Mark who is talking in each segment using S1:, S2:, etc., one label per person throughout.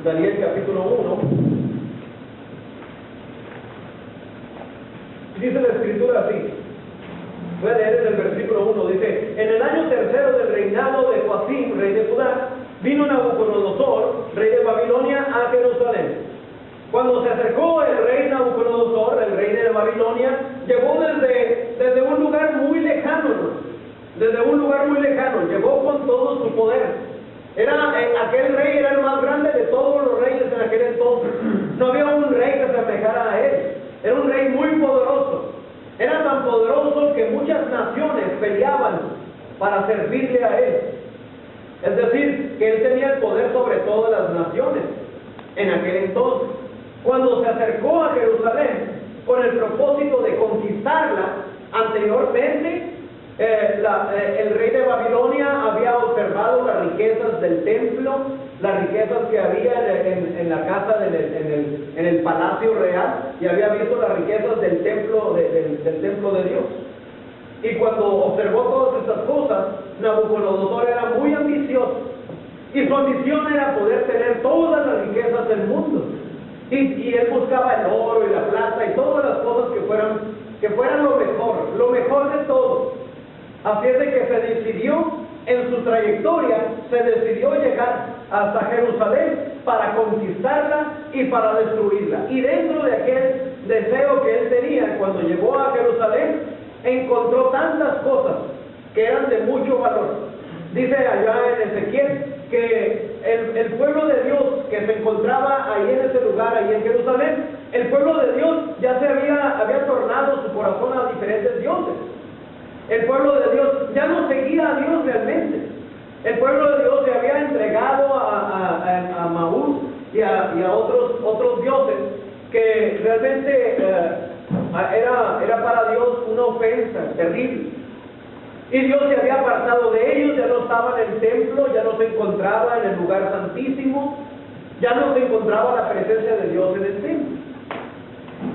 S1: Daniel capítulo 1. Dice la escritura así. Voy a leer en el versículo 1. Dice: en el año tercero del reinado de Joacim, rey de Judá, vino Nabucodonosor, rey de Babilonia, a Jerusalén. Cuando se acercó el rey Nabucodonosor, el rey de Babilonia, llegó desde un lugar muy lejano, desde un lugar muy lejano, llegó con todo su poder. Aquel rey era el más grande de todos los reyes en aquel entonces. No había un rey que se semejara a él. Era un rey muy poderoso. Era tan poderoso que muchas naciones peleaban para servirle a él. Es decir, que él tenía el poder sobre todas las naciones en aquel entonces. Cuando se acercó a Jerusalén con el propósito de conquistarla, anteriormente el rey de Babilonia había observado las riquezas del templo, las riquezas que había en la casa, en el palacio real, y había visto las riquezas del templo de Dios. Y cuando observó todas estas cosas, Nabucodonosor era muy ambicioso, y su ambición era poder tener todas las riquezas del mundo. Y él buscaba el oro y la plata y todas las cosas que fueran lo mejor de todo. Así es de que se decidió, en su trayectoria, se decidió llegar hasta Jerusalén para conquistarla y para destruirla. Y dentro de aquel deseo que él tenía, cuando llegó a Jerusalén, encontró tantas cosas que eran de mucho valor. Dice allá en Ezequiel que el pueblo de Dios que se encontraba ahí en ese lugar, ahí en Jerusalén, el pueblo de Dios ya se había tornado su corazón a diferentes dioses. El pueblo de Dios ya no seguía a Dios realmente. El pueblo de Dios se había entregado a Maús y a otros dioses que realmente era para Dios una ofensa terrible. Y Dios se había apartado de ellos, ya no estaba en el templo, ya no se encontraba en el lugar santísimo, ya no se encontraba la presencia de Dios en el templo.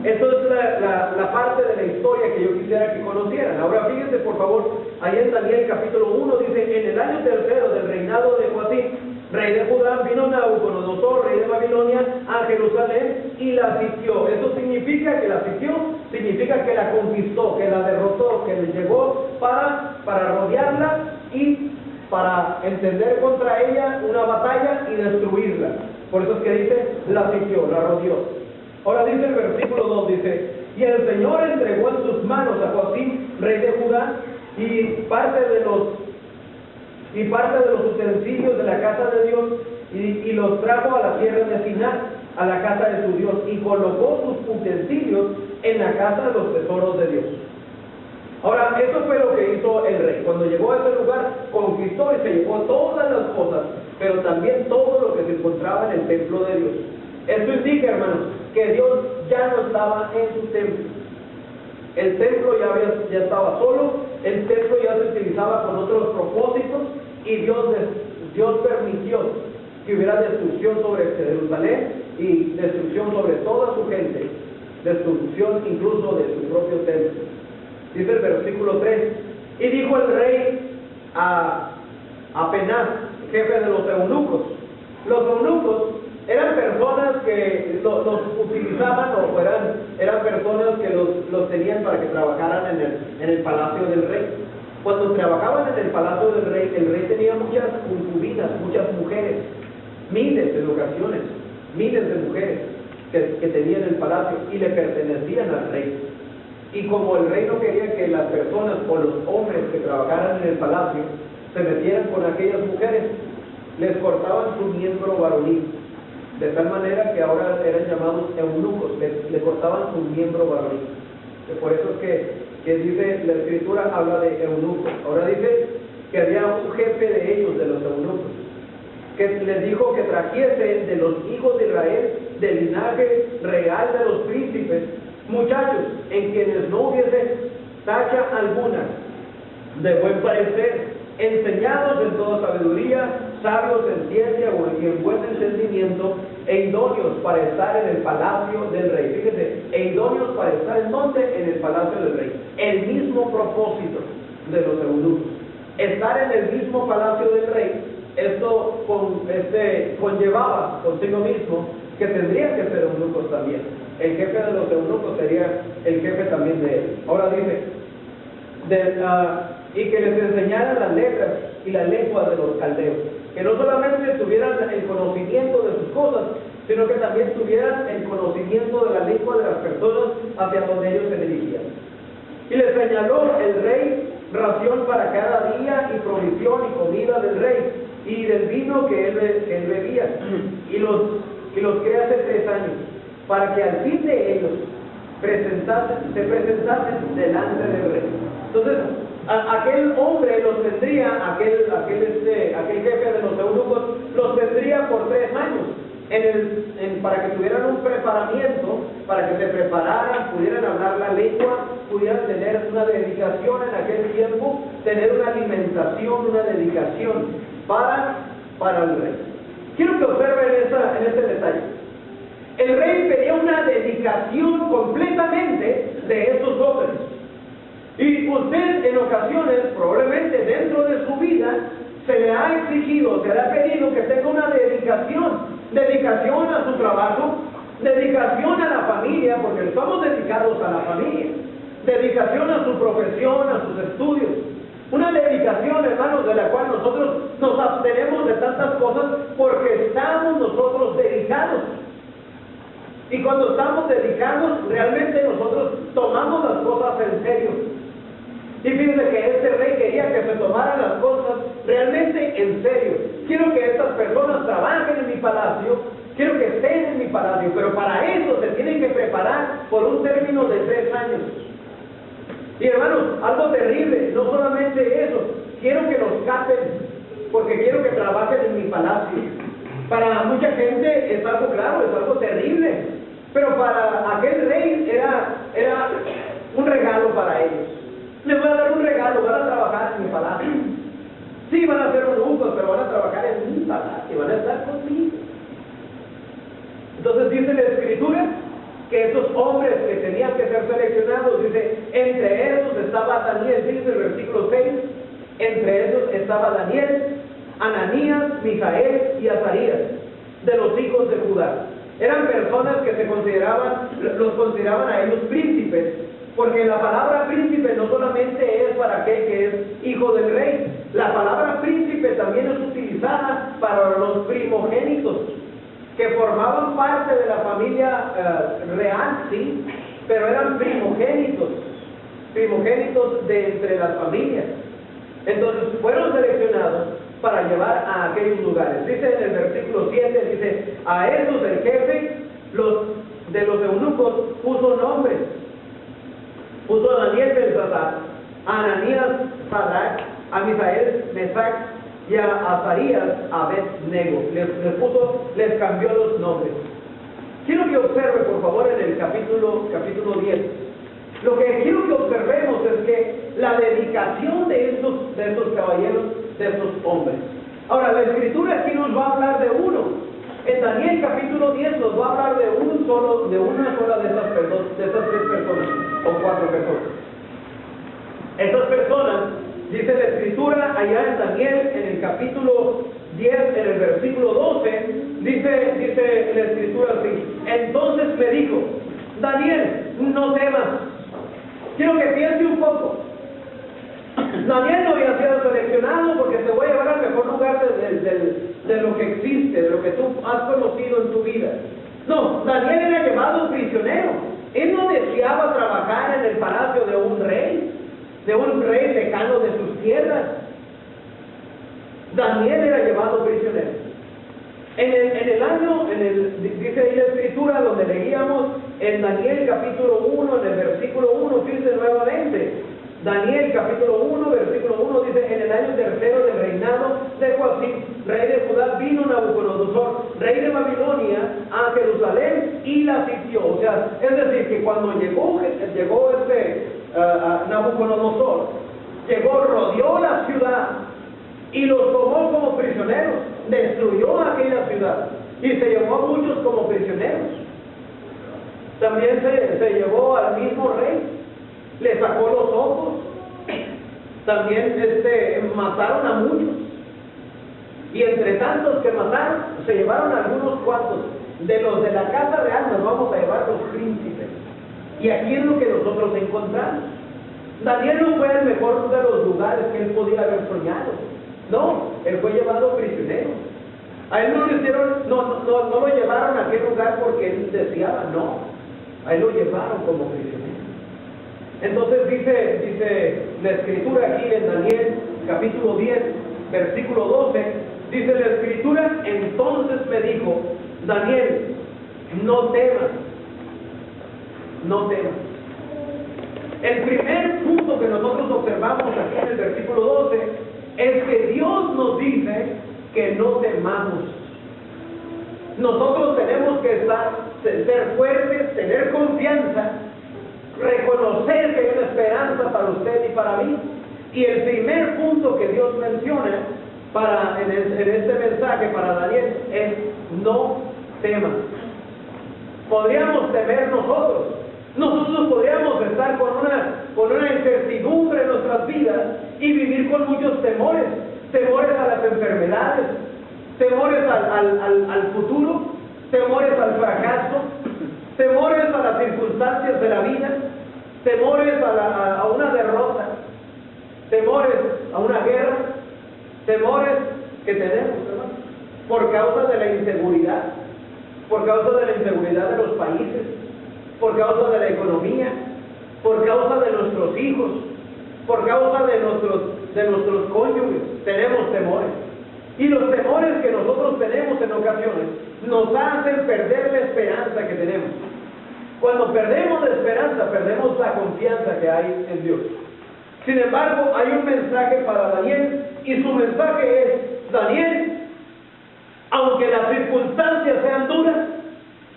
S1: Esto es la parte de la historia que yo quisiera que conocieran. Ahora fíjense por favor, ahí en Daniel capítulo 1 dice: en el año tercero del reinado de Joacim, rey de Judá, vino Nabucodonosor, rey de Babilonia, a Jerusalén y la sitió. Eso significa que la sitió, significa que la conquistó, que la derrotó, que le llegó para rodearla y para encender contra ella una batalla y destruirla. Por eso es que dice, la sitió, la rodeó. Ahora dice el versículo 2, dice: y el Señor entregó en sus manos a Joacim, rey de Judá, y parte de los utensilios de la casa de Dios, y los trajo a la tierra de Siná, a la casa de su Dios, y colocó sus utensilios en la casa de los tesoros de Dios. Ahora, eso fue lo que hizo el rey. Cuando llegó a ese lugar, conquistó y se llevó todas las cosas, pero también todo lo que se encontraba en el templo de Dios. Esto indica, hermanos, que Dios ya no estaba en su templo. El templo ya estaba solo, el templo ya se utilizaba con otros propósitos, y Dios permitió que hubiera destrucción sobre Jerusalén y destrucción sobre toda su gente, destrucción incluso de su propio templo. Dice el versículo 3: y dijo el rey a Penaz, jefe de los eunucos. Los eunucos eran personas que los utilizaban, o eran personas que los tenían para que trabajaran en el palacio del rey. Cuando trabajaban en el palacio del rey, el rey tenía muchas concubinas, muchas mujeres, miles en ocasiones, miles de mujeres que tenían el palacio y le pertenecían al rey. Y como el rey no quería que las personas o los hombres que trabajaran en el palacio se metieran con aquellas mujeres, les cortaban su miembro varonil, de tal manera que ahora eran llamados eunucos, le cortaban su miembro varonil. Por eso es que dice la escritura, habla de eunucos. Ahora dice que había un jefe de ellos, de los eunucos, que les dijo que trajesen de los hijos de Israel, del linaje real de los príncipes, muchachos en quienes no hubiese tacha alguna, de buen parecer, enseñados en toda sabiduría, sabios en ciencia y en buen entendimiento, e idóneos para estar en el palacio del rey. Fíjense, e idóneos para estar ¿en dónde? En el palacio del rey. El mismo propósito de los eunucos, estar en el mismo palacio del rey, esto conllevaba consigo mismo que tendría que ser eunucos también. El jefe de los eunucos sería el jefe también de él. Ahora dice, y que les enseñaran las letras y la lengua de los caldeos, que no solamente tuvieran el conocimiento de sus cosas, sino que también tuvieran el conocimiento de la lengua de las personas hacia donde ellos se dirigían. Y les señaló el rey ración para cada día y provisión y comida del rey y del vino que él bebía, y los crea hace 3 años, para que al fin de ellos se presentasen delante del rey. Entonces, aquel hombre los tendría, aquel jefe de los eunucos, los tendría por 3 años, para que tuvieran un preparamiento, para que se prepararan, pudieran hablar la lengua, pudieran tener una dedicación en aquel tiempo, tener una alimentación, una dedicación para el rey. Quiero que observen en este detalle. El rey pedía una dedicación completamente de estos hombres. Y usted en ocasiones, probablemente dentro de su vida, se le ha exigido, se le ha pedido que tenga una dedicación a su trabajo, dedicación a la familia, porque estamos dedicados a la familia, dedicación a su profesión, a sus estudios, una dedicación, hermanos, de la cual nosotros nos abstenemos de tantas cosas porque estamos nosotros dedicados. Y cuando estamos dedicados, realmente nosotros tomamos las cosas en serio. Y fíjense que este rey quería que se tomaran las cosas realmente en serio. Quiero que estas personas trabajen en mi palacio, quiero que estén en mi palacio, pero para eso se tienen que preparar por un término de 3 años. Y hermanos, algo terrible, no solamente eso, quiero que los capen, porque quiero que trabajen en mi palacio. Para mucha gente es algo claro, es algo terrible, pero para aquel rey era un regalo para ellos. Les voy a dar un regalo, van a trabajar en mi palacio. Sí, van a ser eunucos, pero van a trabajar en mi palacio, van a estar conmigo. Entonces dice la Escritura que esos hombres que tenían que ser seleccionados, dice, entre esos estaba Daniel, dice el versículo 6, entre esos estaba Daniel, Ananías, Misael y Azarías, de los hijos de Judá. Eran personas que los consideraban a ellos príncipes, porque la palabra príncipe no solamente es para aquel que es hijo del rey, la palabra príncipe también es utilizada para los primogénitos, que formaban parte de la familia real, sí, pero eran primogénitos de entre las familias. Entonces fueron seleccionados para llevar a aquellos lugares. Dice en el versículo 7, dice, a esos el jefe de los eunucos puso nombres. Puso a Daniel Belsasar, a Ananías Sadrach, a Misael Mesac y a Azarías Abed-Nego. Les cambió los nombres. Quiero que observe, por favor, en el capítulo 10. Lo que quiero que observemos es que la dedicación de estos caballeros, de estos hombres. Ahora, la Escritura aquí nos va a hablar de uno. En Daniel capítulo 10 nos va a hablar de una sola de estas 3 personas, o 4 personas. Estas personas, dice la Escritura allá en Daniel, en el capítulo 10, en el versículo 12, dice la Escritura así: entonces me dijo, Daniel, no temas. Quiero que piense un poco. Daniel no había sido seleccionado porque te voy a llevar al mejor lugar de lo que existe, de lo que tú has conocido en tu vida. No, Daniel era llevado prisionero. Él no deseaba trabajar en el palacio de un rey lejano de sus tierras. Daniel era llevado prisionero. Dice ahí la Escritura donde leíamos en Daniel capítulo 1, en el versículo 1, fíjense nuevamente. Daniel capítulo 1, versículo 1 dice: en el año 3 del reinado de Joacim, rey de Judá, vino Nabucodonosor, rey de Babilonia, a Jerusalén y la sitió. O sea, es decir, que cuando llegó Nabucodonosor, rodeó la ciudad y los tomó como prisioneros, destruyó aquella ciudad y se llevó a muchos como prisioneros. También se llevó al mismo rey, le sacó los ojos, también mataron a muchos. Y entre tantos que mataron, se llevaron algunos cuantos. De los de la casa real nos vamos a llevar los príncipes. Y aquí es lo que nosotros encontramos. Daniel no fue el mejor de los lugares que él podía haber soñado. No, él fue llevado prisionero. A él no lo llevaron a aquel lugar porque él deseaba, no. A él lo llevaron como prisionero. Entonces dice la escritura aquí en Daniel, capítulo 10, versículo 12, dice la escritura: entonces me dijo, Daniel, no temas, no temas. El primer punto que nosotros observamos aquí en el versículo 12 es que Dios nos dice que no temamos. Nosotros tenemos que ser fuertes, tener confianza, reconocer que hay una esperanza para usted y para mí. Y el primer punto que Dios menciona en este mensaje para Daniel es: no temas. Podríamos temer nosotros. Nosotros podríamos estar con una incertidumbre en nuestras vidas y vivir con muchos temores. Temores a las enfermedades, temores al futuro, temores al fracaso, temores a las circunstancias de la vida, temores a una derrota, temores a una guerra, temores que tenemos, hermano, por causa de la inseguridad, por causa de la inseguridad de los países, por causa de la economía, por causa de nuestros hijos, por causa de nuestros cónyuges. Tenemos temores. Y los temores que nosotros tenemos en ocasiones nos hacen perder la esperanza que tenemos. Cuando perdemos la esperanza, perdemos la confianza que hay en Dios. Sin embargo, hay un mensaje para Daniel, y su mensaje es: Daniel, aunque las circunstancias sean duras,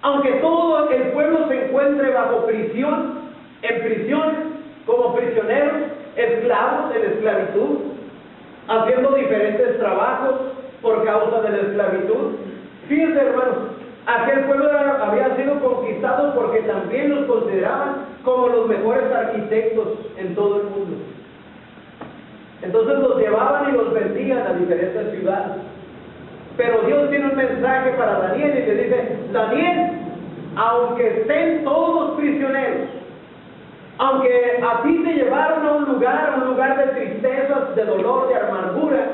S1: aunque todo el pueblo se encuentre bajo prisión, en prisiones, como prisioneros, esclavos en esclavitud, haciendo diferentes trabajos por causa de la esclavitud. Fíjense, hermanos, aquel pueblo había sido conquistado porque también los consideraban como los mejores arquitectos en todo el mundo. Entonces los llevaban y los vendían a diferentes ciudades. Pero Dios tiene un mensaje para Daniel y le dice: Daniel, aunque estén todos prisioneros, aunque a ti te llevaron a un lugar de tristezas, de dolor, de amargura,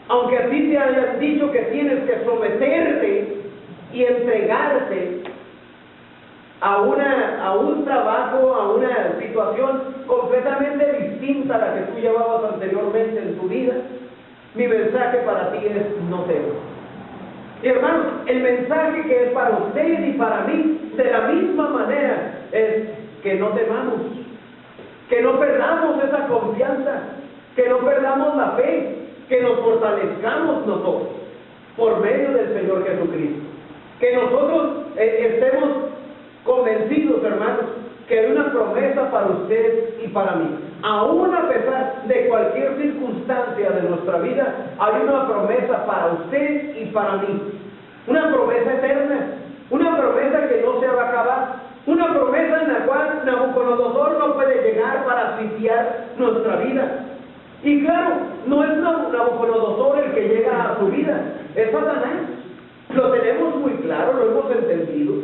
S1: aunque a ti te hayan dicho que tienes que someterte y entregarte a un trabajo, a una situación completamente distinta a la que tú llevabas anteriormente en tu vida, mi mensaje para ti es: no temas. Y hermanos, el mensaje que es para usted y para mí, de la misma manera, es que no temamos, que no perdamos esa confianza, que no perdamos la fe, que nos fortalezcamos nosotros por medio del Señor Jesucristo, que nosotros estemos convencidos, hermanos, que hay una promesa para usted y para mí. Aún a pesar de cualquier circunstancia de nuestra vida, hay una promesa para usted y para mí. Una promesa eterna, una promesa que no se va a acabar, una promesa en la cual Nabucodonosor no puede llegar para sitiar nuestra vida. Y claro, no es Nabucodonosor el que llega a su vida, es Satanás. Lo tenemos muy claro, lo hemos entendido.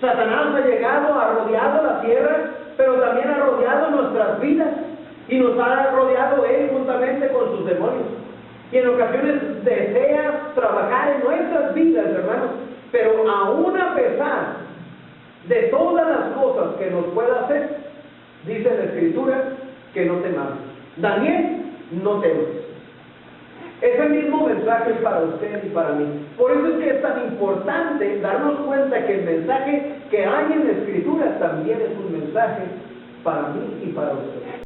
S1: Satanás ha llegado, ha rodeado la tierra, pero también ha rodeado nuestras vidas, y nos ha rodeado él juntamente con sus demonios. Y en ocasiones desea trabajar en nuestras vidas, hermanos, pero aún a pesar de todas las cosas que nos pueda hacer, dice la Escritura que no temamos. Daniel, no temas. Ese mismo mensaje es para usted y para mí. Por eso es que es tan importante darnos cuenta que el mensaje que hay en la Escritura también es un mensaje para mí y para usted.